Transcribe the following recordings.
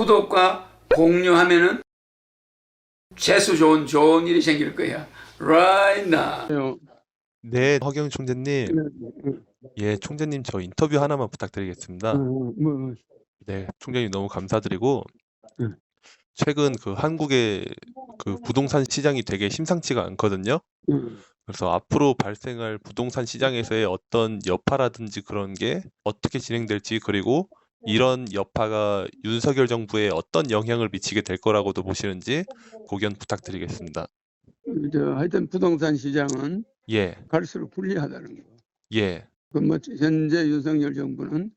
구독과 공유하면은 재수 좋은 일이 생길 거야. Right now. 네, 허경 총재님. 응, 예, 총재님 저 인터뷰 하나만 부탁드리겠습니다. 뭐, 네, 총재님 너무 감사드리고 응. 최근 그 한국의 그 부동산 시장이 되게 심상치가 않거든요. 응. 그래서 앞으로 발생할 부동산 시장에서의 어떤 여파라든지 그런 게 어떻게 진행될지, 그리고 이런 여파가 윤석열 정부에 어떤 영향을 미치게 될 거라고도 보시는지 고견 부탁드리겠습니다. 하여튼 부동산 시장은 예, 갈수록 불리하다는 거. 예, 뭐 현재 윤석열 정부는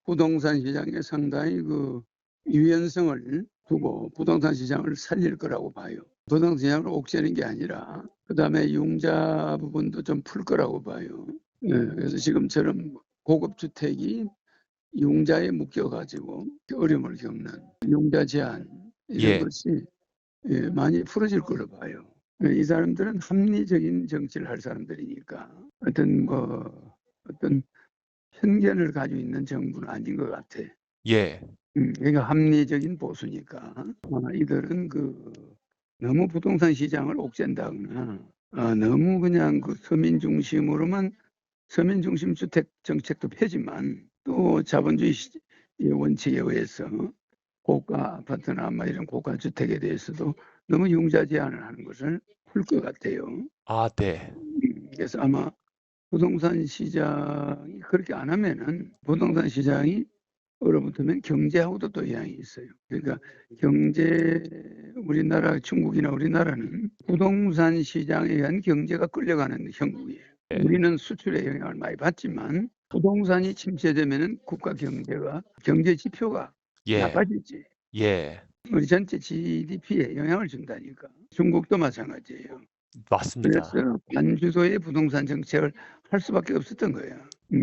부동산 시장에 상당히 그 유연성을 두고 부동산 시장을 살릴 거라고 봐요. 부동산 시장을 옥죄는 게 아니라 그다음에 융자 부분도 좀 풀 거라고 봐요. 예, 그래서 지금처럼 고급 주택이 융자에 묶여가지고 어려움을 겪는 융자 제한 이런 예, 것이 많이 풀어질 걸로 봐요. 이 사람들은 합리적인 정치를 할 사람들이니까 어떤 편견을 가지고 있는 정부는 아닌 것 같아. 예, 그러니까 합리적인 보수니까 이들은 너무 부동산 시장을 옥죄다거나 너무 그냥 그 서민 중심 주택 정책도 펴지만 또 자본주의 원칙에 의해서 고가 아파트나 이런 고가 주택에 대해서도 너무 융자 제한을 하는 것을 풀 것 같아요. 아, 네, 그래서 아마 부동산 시장이 그렇게 안 하면은 부동산 시장이 얼어붙으면 경제하고도 또 영향이 있어요. 그러니까 우리나라, 중국이나 우리나라는 부동산 시장에 의한 경제가 끌려가는 형국이에요. 예, 우리는 수출에 영향을 많이 받지만 부동산이 침체되면은 국가 경제 지표가 예, 나빠지지. 예, 우리 전체 GDP에 영향을 준다니까. 중국도 마찬가지예요. 맞습니다. 그래서 반주도의 부동산 정책을 할 수밖에 없었던 거예요.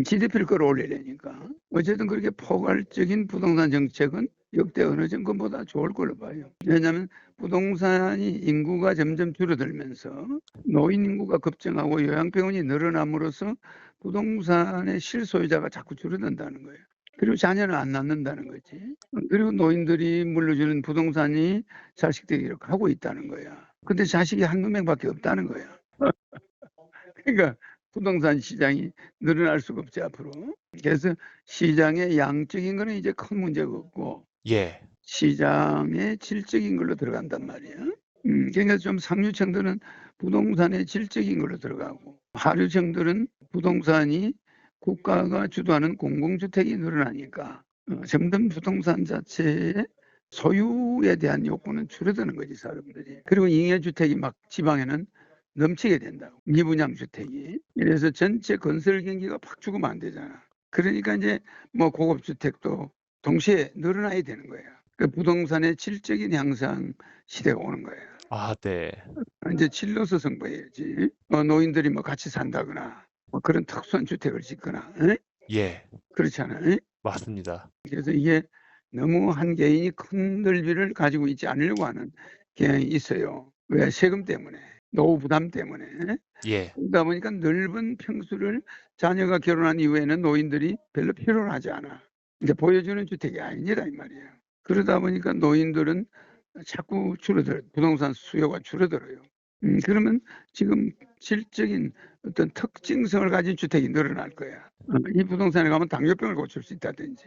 GDP를 끌어올리려니까. 어쨌든 그렇게 포괄적인 부동산 정책은 역대 어느 정권보다 좋을 걸로 봐요. 왜냐하면 부동산이 인구가 점점 줄어들면서 노인 인구가 급증하고 요양병원이 늘어남으로써 부동산의 실소유자가 자꾸 줄어든다는 거예요. 그리고 자녀는 안 낳는다는 거지. 그리고 노인들이 물려주는 부동산이 자식들이 이렇게 하고 있다는 거야. 근데 자식이 한두 명밖에 없다는 거야. 그러니까 부동산 시장이 늘어날 수가 없지 앞으로. 그래서 시장의 양적인 거는 이제 큰 문제가 없고 예, 시장의 질적인 걸로 들어간단 말이야. 그러니까 좀 상류층들은 부동산의 질적인 걸로 들어가고 하류층들은 부동산이 국가가 주도하는 공공주택이 늘어나니까 점점 부동산 자체의 소유에 대한 욕구는 줄어드는 거지 사람들이. 그리고 잉여주택이 막 지방에는 넘치게 된다고. 미분양 주택이. 그래서 전체 건설 경기가 팍 죽으면 안 되잖아. 그러니까 이제 뭐 고급 주택도 동시에 늘어나야 되는 거야. 그 부동산의 질적인 향상 시대가 오는 거예요. 아, 네, 이제 진로서 승부해야지. 노인들이 뭐 같이 산다거나 뭐 그런 특수한 주택을 짓거나 예, 그렇잖아요. 맞습니다. 그래서 이게 너무 한 개인이 큰 넓이를 가지고 있지 않으려고 하는 경향이 있어요. 왜? 세금 때문에, 노후 부담 때문에. 예, 그러다 보니까 넓은 평수를 자녀가 결혼한 이후에는 노인들이 별로 필요로 하지 않아. 이제 보여주는 주택이 아니라 이 말이에요. 그러다 보니까 노인들은 자꾸 부동산 수요가 줄어들어요. 그러면 지금 질적인 어떤 특징성을 가진 주택이 늘어날 거야. 이 부동산에 가면 당뇨병을 고칠 수 있다든지,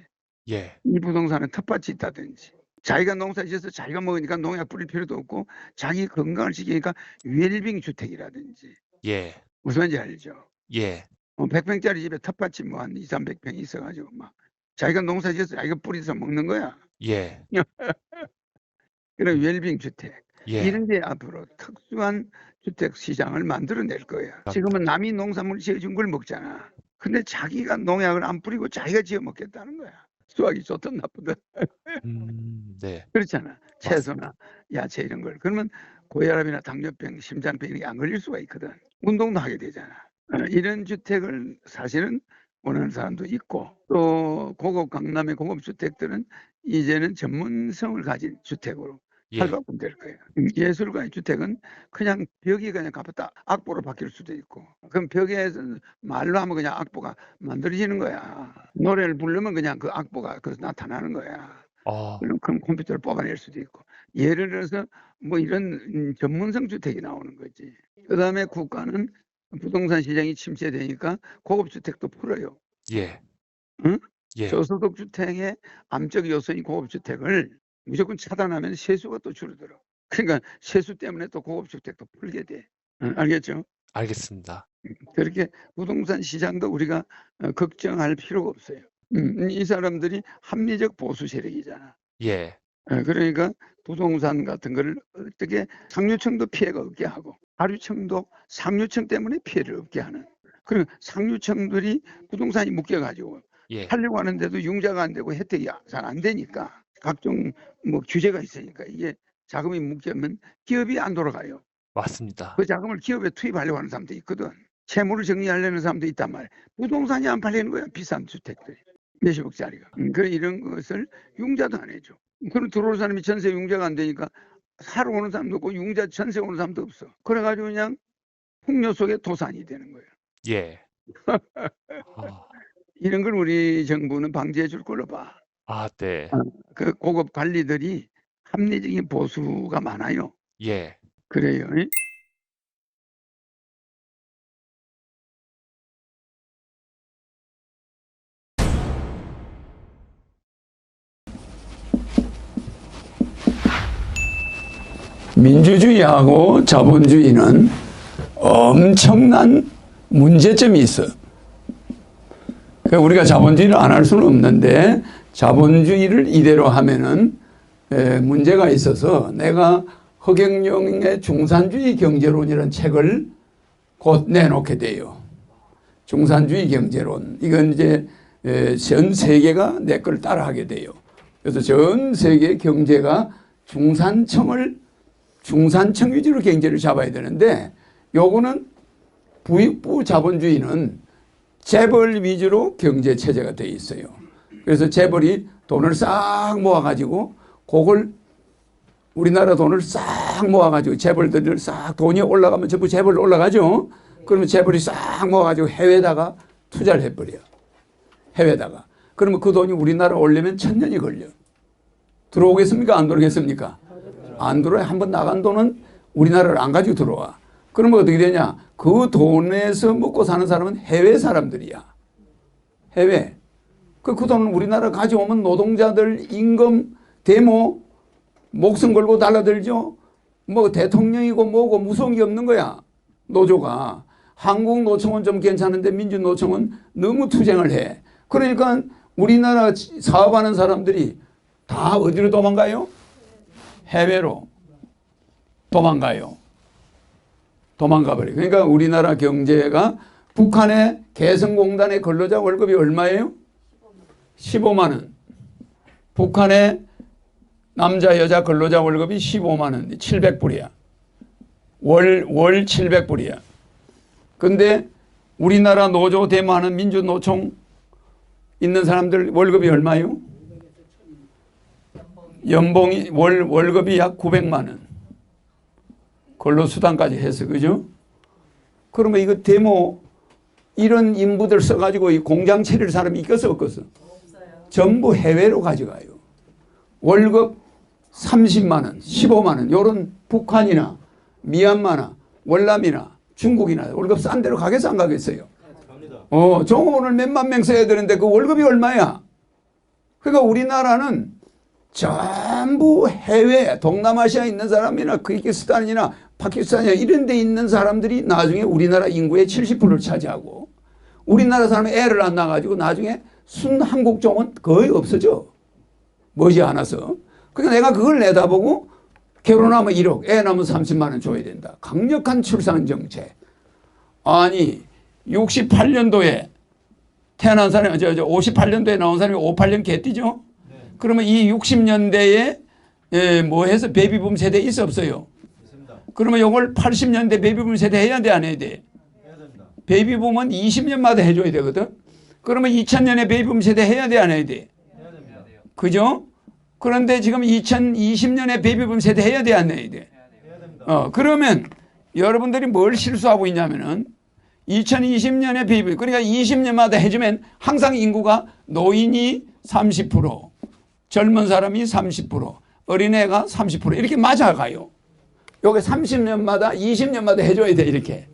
예, 이 부동산에 텃밭이 있다든지, 자기가 농사 지어서 자기가 먹으니까 농약 뿌릴 필요도 없고, 자기 건강을 지키니까 웰빙 주택이라든지, 예, 무슨 말인지 알죠? 예, 100평짜리 집에 텃밭이 뭐 한 2, 300평 있어가지고 막 자기가 농사 지어서 자기가 뿌려서 먹는 거야. 예, 그런 웰빙 주택. 예, 이런 게 앞으로 특수한 주택 시장을 만들어낼 거예요. 감사합니다. 지금은 남이 농산물 지어준 걸 먹잖아. 근데 자기가 농약을 안 뿌리고 자기가 지어 먹겠다는 거야. 수확이 좋든 나쁘든. 네, 그렇잖아. 채소나 야채 이런 걸. 그러면 고혈압이나 당뇨병, 심장병 이런 게 안 걸릴 수가 있거든. 운동도 하게 되잖아. 이런 주택을 사실은 원하는 사람도 있고 또 고급 강남의 고급 주택들은 이제는 전문성을 가진 주택으로 예, 탈바꿈될 거예요. 예술가의 주택은 그냥 벽이 그냥 갑자기 악보로 바뀔 수도 있고 그럼 벽에서 말로 하면 그냥 악보가 만들어지는 거야. 노래를 부르면 그냥 그 악보가 나타나는 거야. 아, 그럼 컴퓨터를 뽑아낼 수도 있고. 예를 들어서 뭐 이런 전문성 주택이 나오는 거지. 그다음에 국가는 부동산 시장이 침체되니까 고급 주택도 풀어요. 예, 응? 예, 저소득 주택의 암적 요소인 고급 주택을 무조건 차단하면 세수가 또 줄어들어. 그러니까 세수 때문에 또 고급 주택도 풀게 돼. 응, 알겠죠? 알겠습니다. 그렇게 부동산 시장도 우리가 걱정할 필요가 없어요. 이 사람들이 합리적 보수 세력이잖아. 예, 그러니까 부동산 같은 걸 어떻게 상류층도 피해가 없게 하고 하류층도 상류층 때문에 피해를 없게 하는. 그리고 상류층들이 부동산이 묶여가지고 예, 하려고 하는데도 융자가 안 되고 혜택이 잘 안 되니까 각종 뭐 규제가 있으니까 이게 자금이 묶이면 기업이 안 돌아가요. 맞습니다. 그 자금을 기업에 투입하려고 하는 사람도 있거든. 채무를 정리하려는 사람도 있단 말이야. 부동산이 안 팔리는 거야. 비싼 주택들이. 몇십억짜리가. 그래 이런 것을 융자도 안 해줘. 그럼 들어올 사람이 전세 융자가 안 되니까 사러 오는 사람도 없고 융자 전세 오는 사람도 없어. 그래가지고 그냥 풍요 속에 도산이 되는 거예요. 예. 아, 이런 걸 우리 정부는 방지해 줄 걸로 봐. 네. 그 고급 관리들이 합리적인 보수가 많아요. 예. 그래요. 민주주의하고 자본주의는 엄청난 문제점이 있어. 그러니까 우리가 자본주의를 안 할 수는 없는데 자본주의를 이대로 하면은 문제가 있어서 내가 허경영의 중산주의 경제론이라는 책을 곧 내놓게 돼요. 중산주의 경제론. 이건 이제 전 세계가 내 걸 따라하게 돼요. 그래서 전 세계 경제가 중산층 위주로 경제를 잡아야 되는데 요거는 부익부 자본주의는 재벌 위주로 경제 체제가 돼 있어요. 그래서 재벌이 돈을 싹 모아가지고 그걸 우리나라 돈을 싹 모아가지고 재벌들 싹 돈이 올라가면 전부 재벌로 올라가죠. 그러면 재벌이 싹 모아가지고 해외에다가 투자를 해버려요. 해외에다가. 그러면 그 돈이 우리나라 오려면 1000년이 걸려. 들어오겠습니까? 안 들어오겠습니까? 안 들어와요. 한번 나간 돈은 우리나라를 안 가지고 들어와. 그러면 어떻게 되냐? 그 돈에서 먹고 사는 사람은 해외 사람들이야. 해외. 그 돈은 우리나라 가져오면 노동자들 임금, 데모, 목숨 걸고 달라들죠. 뭐 대통령이고 뭐고 무서운 게 없는 거야. 노조가. 한국 노총은 좀 괜찮은데 민주노총은 너무 투쟁을 해. 그러니까 우리나라 사업하는 사람들이 다 어디로 도망가요? 해외로 도망가요. 도망가버려요. 그러니까 우리나라 경제가 북한의 개성공단의 근로자 월급이 얼마예요? 15만 원. 북한의 남자 여자 근로자 월급이 15만 원, 700불이야. 월 700불이야. 근데 우리나라 노조 데모하는 민주노총 있는 사람들 월급이 얼마예요? 연봉이 월급이 약 900만 원. 근로수당까지 해서 그죠? 그러면 이거 데모 이런 인부들 써가지고 이 공장 차릴 사람이 있겠어 없겠어? 전부 해외로 가져가요. 월급 30만 원, 15만 원 이런 북한이나 미얀마나 월남이나 중국이나 월급 싼 데로 가겠어 안 가겠어요? 종업원을 몇만 명 써야 되는데 그 월급이 얼마야? 그러니까 우리나라는 전부 해외 동남아시아에 있는 사람이나 키르기스탄이나 파키스탄이나 이런 데 있는 사람들이 나중에 우리나라 인구의 70%를 차지하고 우리나라 사람이 애를 안 낳아가지고 나중에 순한국종은 거의 없어져. 머지않아서. 그러니까 내가 그걸 내다보고 결혼하면 1억, 애 낳으면 30만 원 줘야 된다. 강력한 출산 정책. 아니 68년도에 태어난 사람이 58년도에 나온 사람이 58년 개띠죠. 그러면 이 60년대에 뭐 해서 베이비붐 세대 있어 없어요? 있습니다. 그러면 이걸 80년대 베이비붐 세대 해야 돼 안 해야 돼? 해야 됩니다. 베이비붐은 20년마다 해줘야 되거든. 그러면 2000년에 베이비붐 세대 해야 돼 안 해야 돼? 해야 됩니다. 그죠? 그런데 지금 2020년에 베이비붐 세대 해야 돼 안 해야 돼? 해야 됩니다. 그러면 여러분들이 뭘 실수하고 있냐면은 2020년에 베이비붐 그러니까 20년마다 해주면 항상 인구가 노인이 30%, 젊은 사람이 30%, 어린애가 30% 이렇게 맞아가요. 요게 30년마다 20년마다 해줘야 돼 이렇게.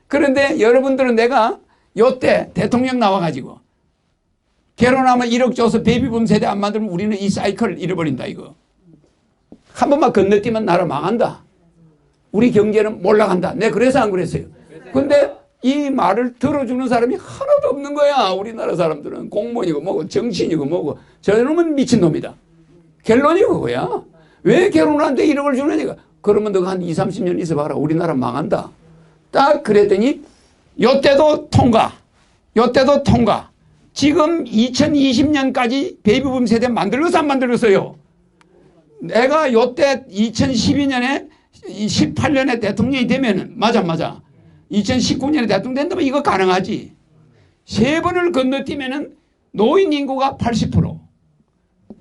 그런데 여러분들은 내가 요때 대통령 나와가지고 결혼하면 1억 줘서 베이비붐 세대 안 만들면 우리는 이 사이클을 잃어버린다 이거. 한 번만 건너뛰면 나라 망한다. 우리 경제는 몰락한다. 내가 그래서 안 그랬어요. 근데 이 말을 들어주는 사람이 하나도 없는 거야. 우리나라 사람들은 공무원이고 뭐고 정치인이고 뭐고 저놈은 미친놈이다. 결론이 그거야. 왜 결혼하는데 1억을 주느니까. 그러면 너가 한 20, 30년 있어봐라. 우리나라 망한다. 딱 그랬더니 요때도 통과. 요때도 통과. 지금 2020년까지 베이비붐 세대 만들었어 안 만들었어요? 내가 요때 2012년에 18년에 대통령이 되면은 맞아 2019년에 대통령 된다면 이거 가능하지. 3번을 건너뛰면은 노인 인구가 80%,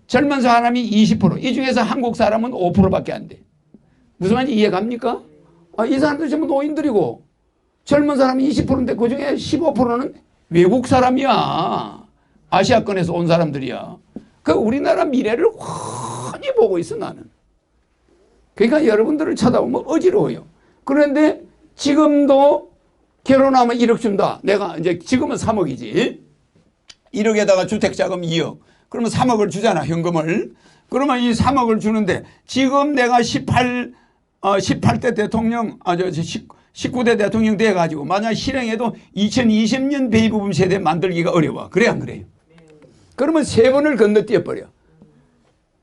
젊은 사람이 20%, 이 중에서 한국 사람은 5%밖에 안 돼. 무슨 말인지 이해갑니까? 이 사람들 전부 노인들이고 젊은 사람이 20%인데 그중에 15%는 외국 사람이야. 아시아권에서 온 사람들이야. 그 우리나라 미래를 훤히 보고 있어 나는. 그러니까 여러분들을 쳐다보면 어지러워요. 그런데 지금도 결혼하면 1억 준다. 내가 이제 지금은 3억이지. 1억에다가 주택자금 2억. 그러면 3억을 주잖아 현금을. 그러면 이 3억을 주는데 지금 내가 18대 대통령 19대 대통령 돼가지고 만약 실행해도 2020년 베이비붐 세대 만들기가 어려워. 그래 안 그래요? 그러면 3번을 건너뛰어버려.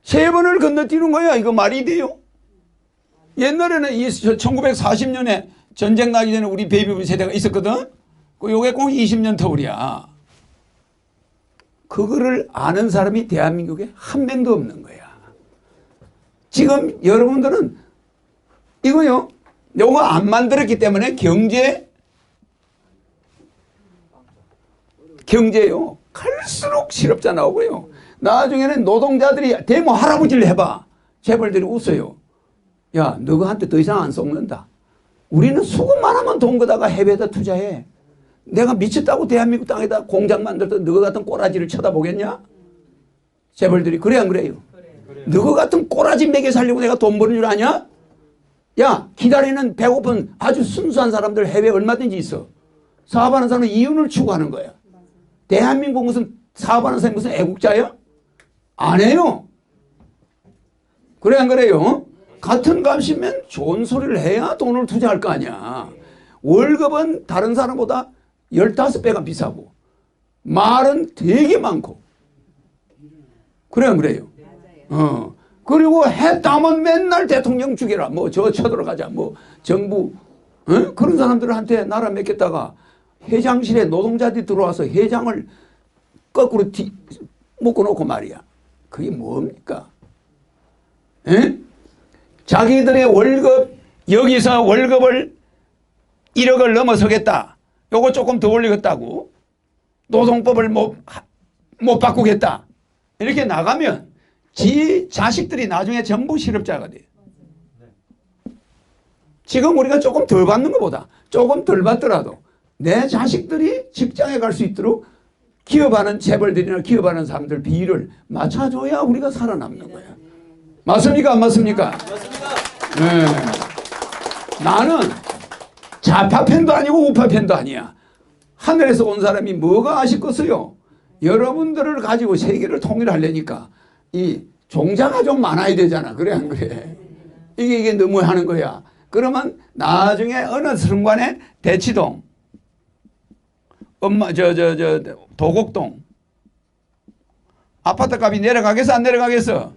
3번을 건너뛰는 거야. 이거 말이 돼요? 옛날에는 1940년에 전쟁 나기 전에 우리 베이비붐 세대가 있었거든. 요게 꼭 20년 터울이야. 그거를 아는 사람이 대한민국에 한 명도 없는 거야. 지금 여러분들은 이거요. 요거 안 만들었기 때문에 경제요. 갈수록 실업자 나오고요. 나중에는 노동자들이 데모 할아버지를 해봐. 재벌들이 웃어요. 야, 너한테 더 이상 안 썩는다. 우리는 수급만 하면 돈 거다가 해외에다 투자해. 내가 미쳤다고 대한민국 땅에다 공장 만들던 너희 같은 꼬라지를 쳐다보겠냐? 재벌들이 그래 안 그래요? 너희 같은 꼬라지 먹여 살려고 내가 돈 버는 줄 아냐? 야, 기다리는 배고픈 아주 순수한 사람들 해외에 얼마든지 있어. 사업하는 사람은 이윤을 추구하는 거야. 대한민국 무슨 사업하는 사람이 무슨 애국자야? 안 해요. 그래 안 그래요? 같은 값이면 좋은 소리를 해야 돈을 투자할 거 아니야. 월급은 다른 사람보다 15배가 비싸고 말은 되게 많고 그래 안 그래요? 그리고 했다면 맨날 대통령 죽여라. 뭐 저 쳐들어가자. 뭐 정부 그런 사람들한테 나라 맡겼다가 회장실에 노동자들이 들어와서 회장을 거꾸로 묶어놓고 말이야. 그게 뭡니까? 에? 자기들의 월급 여기서 월급을 1억을 넘어서겠다. 요거 조금 더 올리겠다고. 노동법을 못 바꾸겠다. 이렇게 나가면 지 자식들이 나중에 전부 실업자가 돼요. 지금 우리가 조금 덜 받는 것보다 조금 덜 받더라도 내 자식들이 직장에 갈 수 있도록 기업하는 재벌들이나 기업하는 사람들 비율을 맞춰줘야 우리가 살아남는 거야. 맞습니까? 안 맞습니까? 맞습니다. 네. 나는 좌파편도 아니고 우파편도 아니야. 하늘에서 온 사람이 뭐가 아쉽겠어요? 여러분들을 가지고 세계를 통일하려니까 이 종자가 좀 많아야 되잖아. 그래 안 그래? 이게 너무 하는 거야. 그러면 나중에 어느 순간에 대치동, 도곡동 아파트 값이 내려가겠어 안 내려가겠어?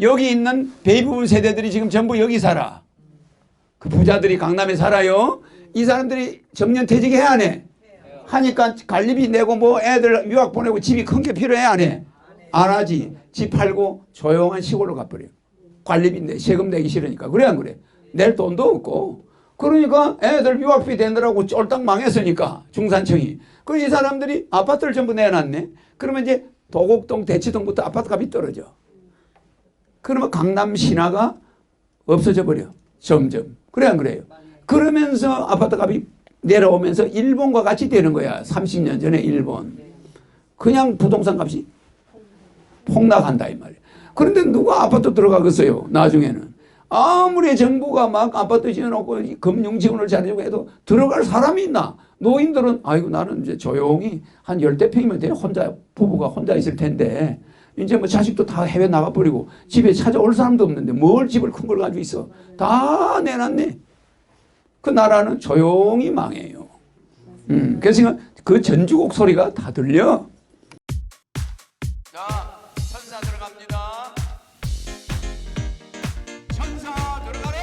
여기 있는 베이비붐 세대들이 지금 전부 여기 살아. 그 부자들이 강남에 살아요. 이 사람들이 정년퇴직해야 안 해? 하니까 관리비 내고 뭐 애들 유학 보내고 집이 큰 게 필요해 안 해? 안 하지. 집 팔고 조용한 시골로 가버려. 관리비 내 세금 내기 싫으니까. 그래 안 그래? 낼 돈도 없고. 그러니까 애들 유학비 대느라고 쫄딱 망했으니까 중산층이. 그 이 사람들이 아파트를 전부 내놨네. 그러면 이제 도곡동 대치동부터 아파트 값이 떨어져. 그러면 강남 신화가 없어져 버려. 점점. 그래 안 그래요? 그러면서 아파트 값이 내려오면서 일본과 같이 되는 거야. 30년 전에 일본. 그냥 부동산 값이 폭락한다 이 말이에요. 그런데 누가 아파트 들어가겠어요? 나중에는 아무리 정부가 막 아파트 지어놓고 금융 지원을 잘해주고 해도 들어갈 사람이 있나? 노인들은 아이고 나는 이제 조용히 한 10대 평이면 돼. 혼자 부부가 혼자 있을 텐데 이제 뭐 자식도 다 해외 나가버리고 집에 찾아올 사람도 없는데 뭘 집을 큰 걸 가지고 있어. 다 내놨네. 그 나라는 조용히 망해요. 그래서 그 전주곡 소리가 다 들려. 자, 천사 들어갑니다. 천사 들어가라.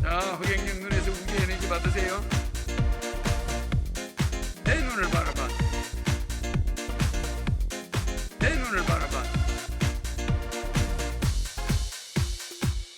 자, 허경영 눈에서 우주 에너지 받으세요. 내 눈을 바라봐.